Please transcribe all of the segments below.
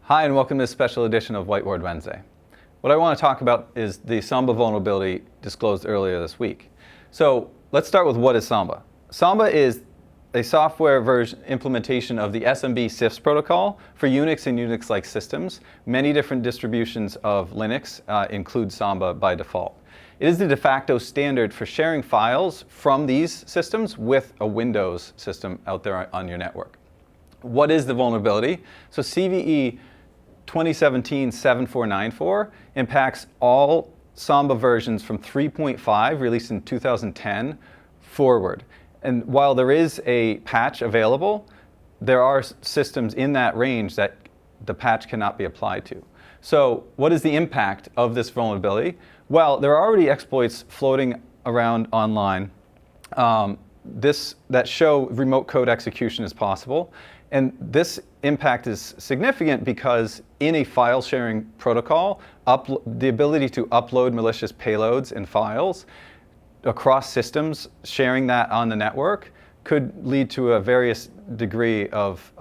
Hi, and welcome to this special edition of Whiteboard Wednesday. What I want to talk about is the Samba vulnerability disclosed earlier this week. So let's start with what is Samba. Samba is a software version implementation of the SMB CIFS protocol for Unix and Unix-like systems. Many different distributions of Linux include Samba by default. It is the de facto standard for sharing files from these systems with a Windows system out there on your network. What is the vulnerability? So CVE-2017-7494 impacts all Samba versions from 3.5, released in 2010, forward. And while there is a patch available, there are systems in that range that the patch cannot be applied to. So what is the impact of this vulnerability? Well, there are already exploits floating around online that show remote code execution is possible. And this impact is significant because in a file sharing protocol, the ability to upload malicious payloads and files across systems, sharing that on the network, could lead to a various degree of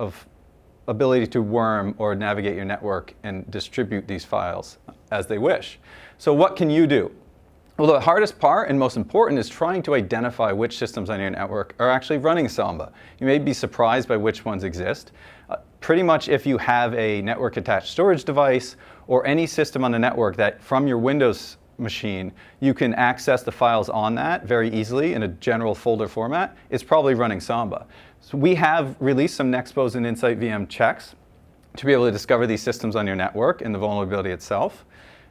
ability to worm or navigate your network and distribute these files as they wish. So what can you do? Well, the hardest part and most important is trying to identify which systems on your network are actually running Samba. You may be surprised by which ones exist. Pretty much if you have a network-attached storage device or any system on the network that from your Windows machine, you can access the files on that very easily in a general folder format, it's probably running Samba. So we have released some Nexpose and Insight VM checks to be able to discover these systems on your network and the vulnerability itself.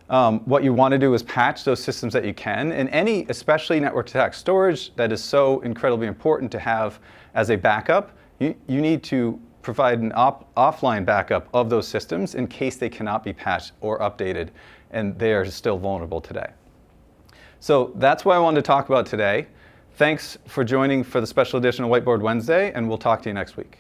What you want to do is patch those systems that you can, and any, especially network-attached storage, that is so incredibly important to have as a backup, you need to provide an offline backup of those systems in case they cannot be patched or updated, and they are still vulnerable today. So that's what I wanted to talk about today. Thanks for joining for the special edition of Whiteboard Wednesday, and we'll talk to you next week.